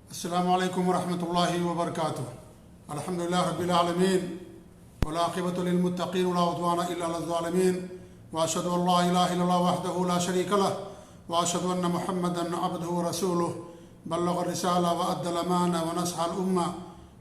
السلام علیکم ورحمۃ اللہ وبرکاتہ۔ الحمدللہ رب العالمین والعاقبۃ للمتقین ولا عدوان الا علی الظالمین واشهد ان لا الہ الا اللہ وحدہ لا شریک لہ واشهد ان محمدا عبدہ ورسولہ بلغ الرسالہ وادى الامانہ ونصح الامہ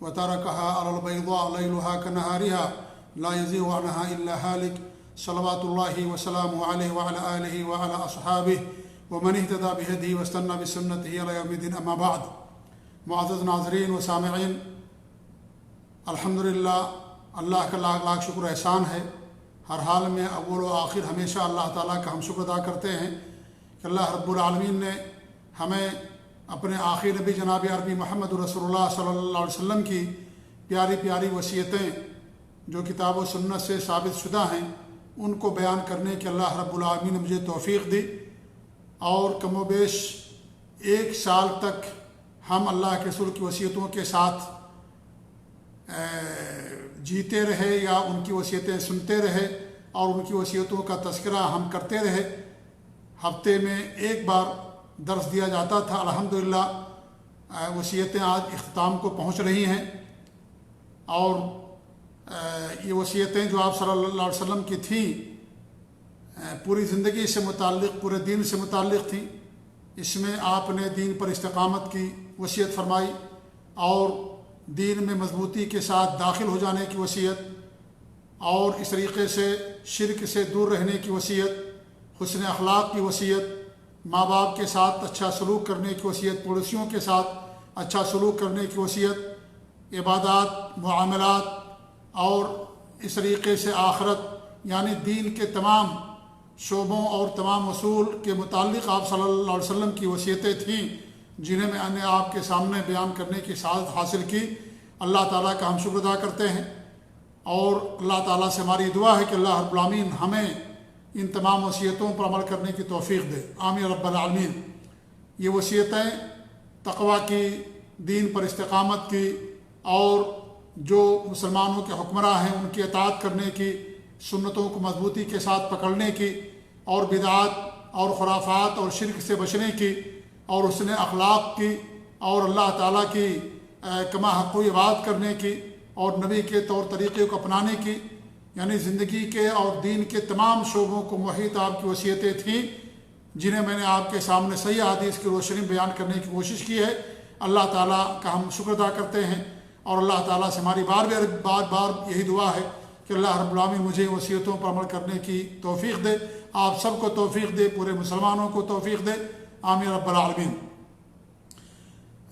وترکها علی البیضاء لیلها كنهارها لا یزیغ عنها الا هالک صلوات اللہ وسلامہ علیہ وعلى آلہ وعلى اصحابہ ومن اهتدى بهدیہ واستنى بسنتہ الی یوم الدین، اما بعد۔ معزز ناظرین و سامعین، الحمدللہ اللہ کا لاکھ لاکھ شکر احسان ہے۔ ہر حال میں اول و آخر ہمیشہ اللہ تعالیٰ کا ہم شکر ادا کرتے ہیں کہ اللہ رب العالمین نے ہمیں اپنے آخر نبی جناب عربی محمد رسول اللہ صلی اللہ علیہ وسلم کی پیاری پیاری وصیتیں جو کتاب و سنت سے ثابت شدہ ہیں ان کو بیان کرنے کی اللہ رب العالمین نے مجھے توفیق دی، اور کم و بیش 1 سال تک ہم اللہ کے رسول کی وصیتوں کے ساتھ جیتے رہے یا ان کی وصیتیں سنتے رہے اور ان کی وصیتوں کا تذکرہ ہم کرتے رہے۔ ہفتے میں 1 بار درس دیا جاتا تھا۔ الحمدللہ وصیتیں آج اختتام کو پہنچ رہی ہیں، اور یہ وصیتیں جو آپ صلی اللہ علیہ وسلم کی تھیں پوری زندگی سے متعلق، پورے دین سے متعلق تھیں۔ اس میں آپ نے دین پر استقامت کی وصیت فرمائی، اور دین میں مضبوطی کے ساتھ داخل ہو جانے کی وصیت، اور اس طریقے سے شرک سے دور رہنے کی وصیت، حسن اخلاق کی وصیت، ماں باپ کے ساتھ اچھا سلوک کرنے کی وصیت، پڑوسیوں کے ساتھ اچھا سلوک کرنے کی وصیت، عبادات، معاملات، اور اس طریقے سے آخرت یعنی دین کے تمام شعبوں اور تمام اصول کے متعلق آپ صلی اللہ علیہ وسلم کی وصیتیں تھیں، جنہیں میں نے آپ کے سامنے بیان کرنے کی سعادت حاصل کی۔ اللہ تعالیٰ کا ہم شکر ادا کرتے ہیں، اور اللہ تعالیٰ سے ہماری دعا ہے کہ اللہ رب العالمین ہمیں ان تمام وصیتوں پر عمل کرنے کی توفیق دے، آمین رب العالمین۔ یہ وصیتیں تقویٰ کی، دین پر استقامت کی، اور جو مسلمانوں کے حکمراں ہیں ان کی اطاعت کرنے کی، سنتوں کو مضبوطی کے ساتھ پکڑنے کی، اور بدعات اور خرافات اور شرک سے بچنے کی، اور حسن اخلاق کی، اور اللہ تعالیٰ کی کما حق و عبادت کرنے کی، اور نبی کے طور طریقے کو اپنانے کی، یعنی زندگی کے اور دین کے تمام شعبوں کو محیط آپ کی وصیتیں تھیں، جنہیں میں نے آپ کے سامنے صحیح حدیث کی روشنی بیان کرنے کی کوشش کی ہے۔ اللہ تعالیٰ کا ہم شکر ادا کرتے ہیں، اور اللہ تعالیٰ سے ہماری بار بار یہی دعا ہے کہ اللہ رب العالمین مجھے وصیتوں پر عمل کرنے کی توفیق دے، آپ سب کو توفیق دے، پورے مسلمانوں کو توفیق دے، آمین رب العالمین۔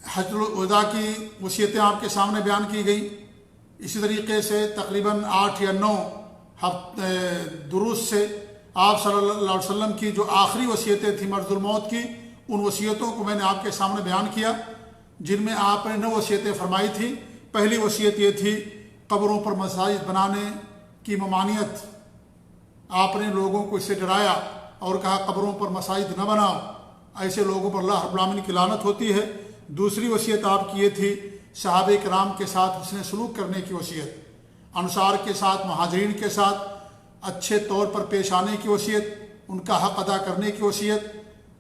حجۃ الوداع کی وصیتیں آپ کے سامنے بیان کی گئی۔ اسی طریقے سے تقریباً 8 یا 9 دروس سے آپ صلی اللہ علیہ وسلم کی جو آخری وصیتیں تھیں مرض الموت کی، ان وصیتوں کو میں نے آپ کے سامنے بیان کیا، جن میں آپ نے 9 وصیتیں فرمائی تھیں۔ پہلی وصیت یہ تھی قبروں پر مساجد بنانے کی ممانعت۔ آپ نے لوگوں کو اس سے ڈرایا اور کہا قبروں پر مساجد نہ بناؤ، ایسے لوگوں پر اللہ رب العالمین کی لعنت ہوتی ہے۔ دوسری وصیت آپ کی یہ تھی صحابہ کرام کے ساتھ حسن سلوک کرنے کی وصیت، انصار کے ساتھ، مہاجرین کے ساتھ اچھے طور پر پیش آنے کی وصیت، ان کا حق ادا کرنے کی وصیت،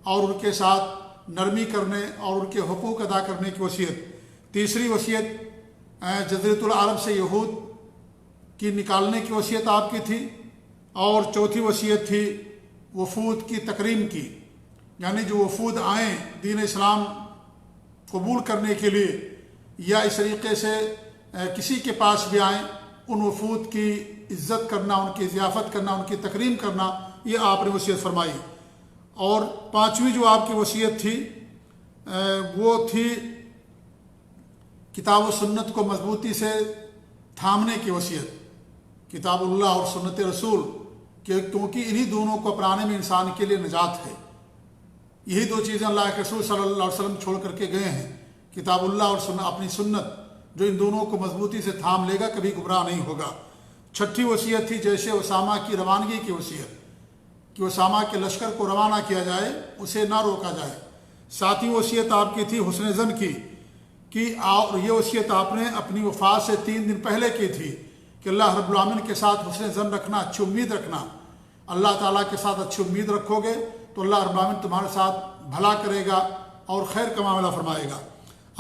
اور ان کے ساتھ نرمی کرنے اور ان کے حقوق ادا کرنے کی وصیت۔ تیسری وصیت جزیرۃ العرب سے یہود کی نکالنے کی وصیت آپ کی تھی، اور چوتھی وصیت تھی وفود کی تکریم کی، یعنی جو وفود آئیں دین اسلام قبول کرنے کے لیے یا اس طریقے سے کسی کے پاس بھی آئیں، ان وفود کی عزت کرنا، ان کی ضیافت کرنا، ان کی تکریم کرنا، یہ آپ نے وصیت فرمائی۔ اور 5ویں جو آپ کی وصیت تھی وہ تھی کتاب و سنت کو مضبوطی سے تھامنے کی وصیت، کتاب اللہ اور سنت رسول، کیونکہ انہی دونوں کو اپنانے میں انسان کے لیے نجات ہے۔ یہی 2 چیزیں اللہ کے رسول صلی اللہ علیہ وسلم چھوڑ کر کے گئے ہیں، کتاب اللہ اور اپنی سنت، جو ان دونوں کو مضبوطی سے تھام لے گا کبھی گمراہ نہیں ہوگا۔ 6ٹھی وصیت تھی جیش اسامہ کی روانگی کی وصیت، کہ اسامہ کے لشکر کو روانہ کیا جائے، اسے نہ روکا جائے۔ 7ویں وصیت آپ کی تھی حسن ظن کی، اور یہ وصیت آپ نے اپنی وفات سے 3 دن پہلے کی تھی کہ اللہ رب العالمین کے ساتھ حسن ظن رکھنا، اچھی امید رکھنا۔ اللہ تعالیٰ کے ساتھ اچھی امید رکھو گے تو اللہ رب العالمین تمہارے ساتھ بھلا کرے گا اور خیر کا معاملہ فرمائے گا۔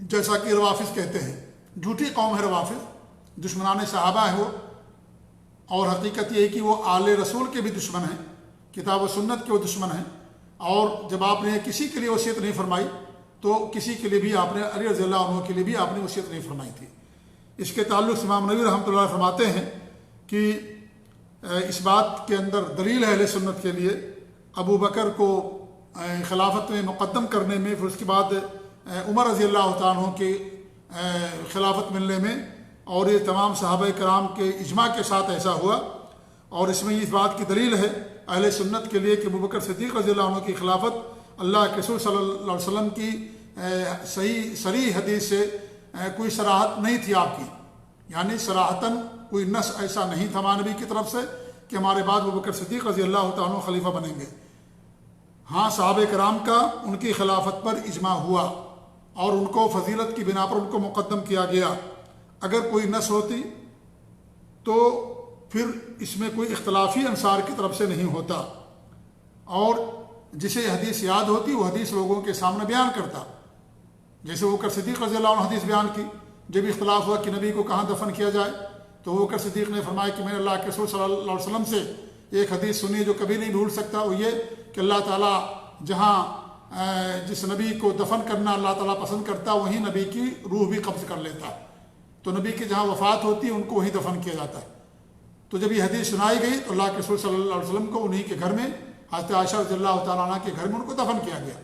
جیسا کہ روافظ کہتے ہیں، جھوٹی قوم ہے روافظ، دشمنان صحابہ ہے وہ، اور حقیقت یہ ہے کہ وہ آل رسول کے بھی دشمن ہیں، کتاب و سنت کے وہ دشمن ہیں۔ اور جب آپ نے کسی کے لیے وصیت نہیں فرمائی تو کسی کے لیے بھی آپ نے، علی رضی اللہ عنہ کے لیے بھی آپ نے وصیت نہیں فرمائی تھی۔ اس کے تعلق سے امام نووی رحمۃ اللہ علیہ فرماتے ہیں کہ اس بات کے اندر دلیل ہے اہل سنت کے لیے ابو بکر کو خلافت میں مقدم کرنے میں، پھر اس کے بعد عمر رضی اللہ تعالیٰ عنہ کے خلافت ملنے میں، اور یہ تمام صحابہ کرام کے اجماع کے ساتھ ایسا ہوا۔ اور اس میں اس بات کی دلیل ہے اہل سنت کے لیے کہ ابو بکر صدیق رضی اللہ عنہ کی خلافت اللہ کے رسول صلی اللہ علیہ وسلم کی صریح حدیث سے کوئی صراحت نہیں تھی آپ کی، یعنی صراحتاً کوئی نص ایسا نہیں تھا ہمارے نبی کی طرف سے کہ ہمارے بعد ابو بکر صدیق رضی اللہ تعالیٰ عنہ خلیفہ بنیں گے۔ ہاں صحابہ کرام کا ان کی خلافت پر اجماع ہوا اور ان کو فضیلت کی بنا پر ان کو مقدم کیا گیا۔ اگر کوئی نص ہوتی تو پھر اس میں کوئی اختلافی انصار کی طرف سے نہیں ہوتا، اور جسے حدیث یاد ہوتی وہ حدیث لوگوں کے سامنے بیان کرتا۔ جیسے ابو بکر صدیق رضی اللہ عنہ حدیث بیان کی، جب اختلاف ہوا کہ نبی کو کہاں دفن کیا جائے تو ابو بکر صدیق نے فرمایا کہ میں نے اللہ کے رسول صلی اللہ علیہ وسلم سے ایک حدیث سنی جو کبھی نہیں بھول سکتا، وہ یہ کہ اللہ تعالیٰ جہاں جس نبی کو دفن کرنا اللہ تعالیٰ پسند کرتا وہیں نبی کی روح بھی قبض کر لیتا، تو نبی کی جہاں وفات ہوتی ہے ان کو وہیں دفن کیا جاتا ہے۔ تو جب یہ حدیث سنائی گئی تو اللہ کے رسول صلی اللہ علیہ وسلم کو انہی کے گھر میں، حضرت عائشہ رضی اللہ تعالیٰ عنہ کے گھر میں ان کو دفن کیا گیا۔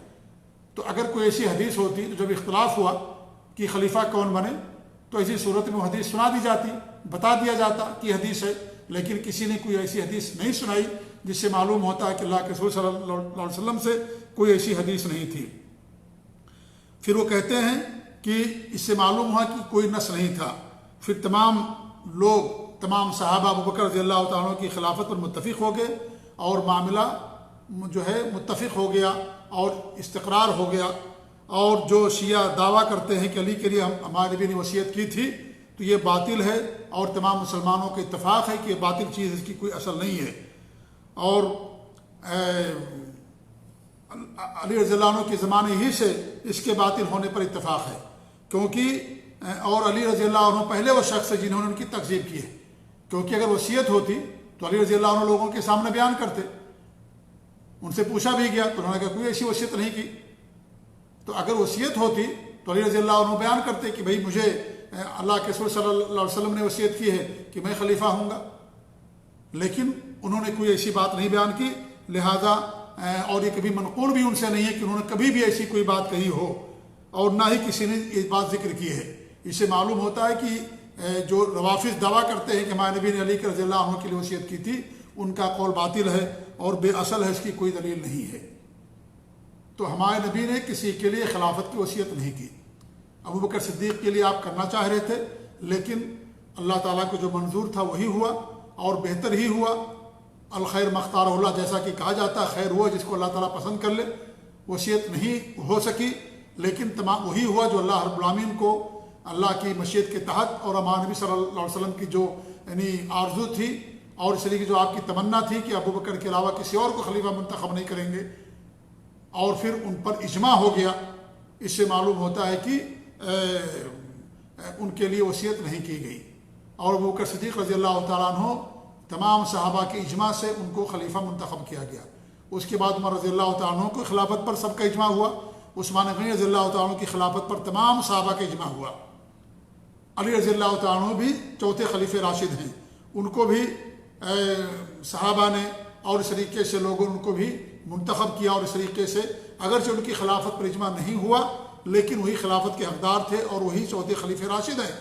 تو اگر کوئی ایسی حدیث ہوتی تو جب اختلاف ہوا کہ خلیفہ کون بنے تو ایسی صورت میں وہ حدیث سنا دی جاتی، بتا دیا جاتا کہ حدیث ہے، لیکن کسی نے کوئی ایسی حدیث نہیں سنائی جس سے معلوم ہوتا ہے کہ اللہ کے رسول صلی اللہ علیہ وسلم سے کوئی ایسی حدیث نہیں تھی۔ پھر وہ کہتے ہیں کہ اس سے معلوم ہوا کہ کوئی نص نہیں تھا۔ پھر تمام لوگ، تمام صحابہ ابو بکر رضی اللہ تعالیٰ عنہ کی خلافت پر متفق ہو گئے اور معاملہ جو ہے متفق ہو گیا اور استقرار ہو گیا۔ اور جو شیعہ دعویٰ کرتے ہیں کہ علی کے لیے ہمارے نبی نے وصیت کی تھی تو یہ باطل ہے، اور تمام مسلمانوں کا اتفاق ہے کہ یہ باطل چیز، اس کی کوئی اصل نہیں ہے۔ اور علی رضی اللہ عنہ کے زمانے ہی سے اس کے باطل ہونے پر اتفاق ہے، کیونکہ اور علی رضی اللہ عنہ پہلے وہ شخص ہے جنہوں نے ان کی تکذیب کی ہے، کیونکہ اگر وصیت ہوتی تو علی رضی اللہ عنہ لوگوں کے سامنے بیان کرتے، ان سے پوچھا بھی گیا تو انہوں نے کہا کوئی ایسی وصیت نہیں کی۔ تو اگر وصیت ہوتی تو علی رضی اللہ عنہ بیان کرتے کہ بھئی مجھے اللہ کے رسول صلی اللہ علیہ وسلم نے وصیت کی ہے کہ میں خلیفہ ہوں گا، لیکن انہوں نے کوئی ایسی بات نہیں بیان کی، لہذا اور یہ کبھی منقول بھی ان سے نہیں ہے کہ انہوں نے کبھی بھی ایسی کوئی بات کہی ہو، اور نہ ہی کسی نے یہ بات ذکر کی ہے۔ اس سے معلوم ہوتا ہے کہ جو روافظ دعویٰ کرتے ہیں کہ ہمارے نبی نے علی کے رضی اللہ عنہ کے لیے وصیت کی تھی، ان کا قول باطل ہے اور بے اصل ہے، اس کی کوئی دلیل نہیں ہے۔ تو ہمارے نبی نے کسی کے لیے خلافت کی وصیت نہیں کی۔ ابو بکر صدیق کے لیے آپ کرنا چاہ رہے تھے، لیکن اللہ تعالیٰ کو جو منظور تھا وہی ہوا اور بہتر ہی ہوا۔ الخیر مختار اللہ، جیسا کہ کہا جاتا ہے خیر ہوا جس کو اللہ تعالیٰ پسند کر لے۔ وصیت نہیں ہو سکی، لیکن تمام وہی ہوا جو اللہ رب العالمین کو اللہ کی مشیت کے تحت اور ہمارے نبی صلی اللہ علیہ وسلم کی جو یعنی آرزو تھی اور اس لیے جو آپ کی تمنا تھی کہ ابو بکر کے علاوہ کسی اور کو خلیفہ منتخب نہیں کریں گے، اور پھر ان پر اجماع ہو گیا۔ اس سے معلوم ہوتا ہے کہ ان کے لیے وصیت نہیں کی گئی، اور ابو بکر صدیق رضی اللہ تعالیٰ عنہ تمام صحابہ کے اجماع سے ان کو خلیفہ منتخب کیا گیا۔ اس کے بعد عمر رضی اللہ تعالیٰ عنہ کو خلافت پر سب کا اجماع ہوا، عثمان غنی رضی اللہ تعالیٰ عنہ کی خلافت پر تمام صحابہ کا اجماع ہوا۔ علی رضی اللہ تعالیٰ عنہ بھی چوتھے خلیفہ راشد ہیں، ان کو بھی صحابہ نے اور اس طریقے سے لوگوں نے ان کو بھی منتخب کیا، اور اس طریقے سے اگرچہ ان کی خلافت پر اجماع نہیں ہوا لیکن وہی خلافت کے حقدار تھے اور وہی چوتھے خلیفہ راشد ہیں۔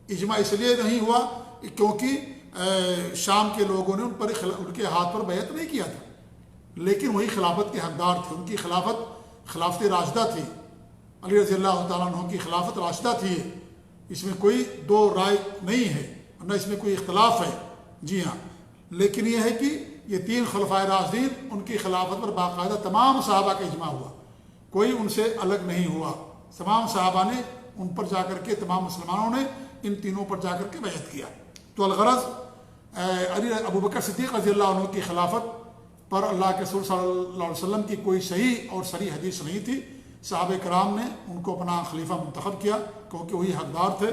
اجماع اس لیے نہیں ہوا کیونکہ شام کے لوگوں نے ان کے ہاتھ پر بیعت نہیں کیا تھا، لیکن وہی خلافت کے حقدار تھے، ان کی خلافت راشدہ تھی۔ علی رضی اللہ تعالیٰ عنہ کی خلافت راشدہ تھی، اس میں کوئی دو رائے نہیں ہے، نہ اس میں کوئی اختلاف ہے۔ جی ہاں، لیکن یہ ہے کہ یہ تین خلفائے راشدین ان کی خلافت پر باقاعدہ تمام صحابہ کا اجماع ہوا، کوئی ان سے الگ نہیں ہوا۔ تمام صحابہ نے ان پر جا کر کے، تمام مسلمانوں نے ان تینوں پر جا کر کے بیعت کیا۔ تو الغرض ابو بکر صدیق رضی اللہ عنہ کی خلافت پر اللہ کے رسول صلی اللہ علیہ وسلم کی کوئی صحیح اور صریح حدیث نہیں تھی، صحابہ کرام نے ان کو اپنا خلیفہ منتخب کیا کیونکہ وہی حقدار تھے،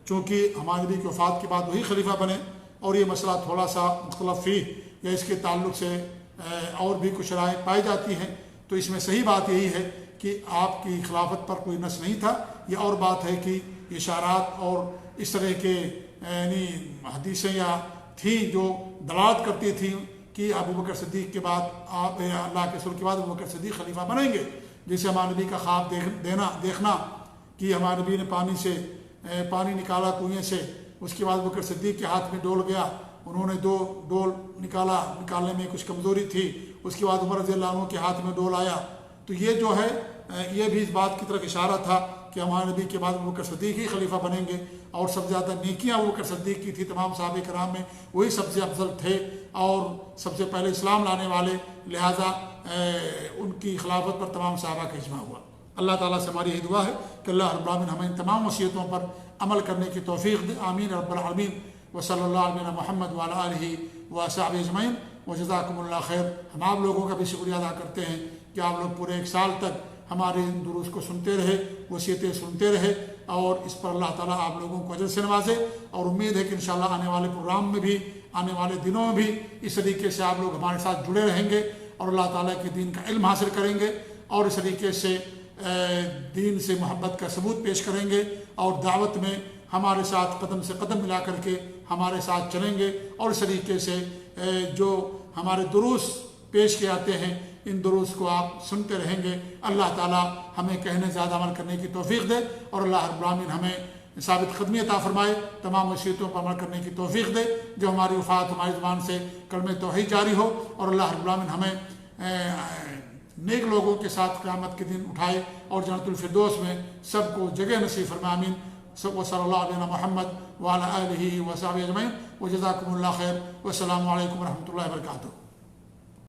چونکہ ہمارے نبی کی وفات کے بعد وہی خلیفہ بنے۔ اور یہ مسئلہ تھوڑا سا مختلف فی یا اس کے تعلق سے اور بھی کچھ رائے پائی جاتی ہیں، تو اس میں صحیح بات یہی ہے کہ آپ کی خلافت پر کوئی نص نہیں تھا۔ یہ اور بات ہے کہ اشارات اور اس طرح کے یعنی حدیثیں یا تھیں جو دلالت کرتی تھیں کہ ابو بکر صدیق کے بعد آپ اللہ کے رسول کے بعد ابو بکر صدیق خلیفہ بنیں گے، جیسے ہمارے نبی کا خواب دیکھنا کہ ہمارے نبی نے پانی نکالا کنویں سے، اس کے بعد ابو بکر صدیق کے ہاتھ میں ڈول گیا، انہوں نے 2 ڈول نکالنے میں کچھ کمزوری تھی، اس کے بعد عمر رضی اللہ عنہ کے ہاتھ میں ڈول آیا، تو یہ جو ہے یہ بھی اس بات کی طرف اشارہ تھا کہ ہمارے نبی کے بعد ابو بکر صدیق ہی خلیفہ بنیں گے، اور سب سے زیادہ نیکیاں ابو بکر صدیق کی تھی تمام صحابہ کرام میں، وہی سب سے افضل تھے اور سب سے پہلے اسلام لانے والے، لہٰذا ان کی خلافت پر تمام صحابہ کا اجماع ہوا۔ اللہ تعالیٰ سے ہماری یہ دعا ہے کہ اللہ رب العالمین ہمیں ان تمام وصیتوں پر عمل کرنے کی توفیق دے، آمین رب العالمین۔ وصلی اللہ علیہ محمد وعلی آلہ وصحبہ اجمعین، وجزاکم اللہ خیر۔ ہم آپ لوگوں کا بھی شکریہ ادا کرتے ہیں کہ آپ لوگ پورے 1 سال تک ہمارے ان دروس کو سنتے رہے، وصیتیں سنتے رہے، اور اس پر اللہ تعالیٰ آپ لوگوں کو اجر سے نوازے، اور امید ہے کہ انشاءاللہ آنے والے پروگرام میں بھی، آنے والے دنوں میں بھی اس طریقے سے آپ لوگ ہمارے ساتھ جڑے رہیں گے اور اللہ تعالیٰ کے دین کا علم حاصل کریں گے، اور اس طریقے سے دین سے محبت کا ثبوت پیش کریں گے، اور دعوت میں ہمارے ساتھ قدم سے قدم ملا کر کے ہمارے ساتھ چلیں گے، اور اس طریقے سے جو ہمارے دروس پیش کیے جاتے ہیں ان دروس کو آپ سنتے رہیں گے۔ اللہ تعالیٰ ہمیں کہنے زیادہ عمل کرنے کی توفیق دے، اور اللہ رب العالمین ہمیں ثابت قدمی عطا فرمائے، تمام وصیتوں پر عمل کرنے کی توفیق دے، جو ہماری وفات ہماری زبان سے کلمہ توحید جاری ہو، اور اللہ رب العالمین ہمیں نیک لوگوں کے ساتھ قیامت کے دن اٹھائے اور جنت الفردوس میں سب کو جگہ نصیب فرمائے، آمین۔ وصلی اللہ علیہ محمد وعلی آلہ وصحبہ اجمعین، وجزاکم اللہ خیر، والسلام علیکم ورحمۃ اللہ وبرکاتہ۔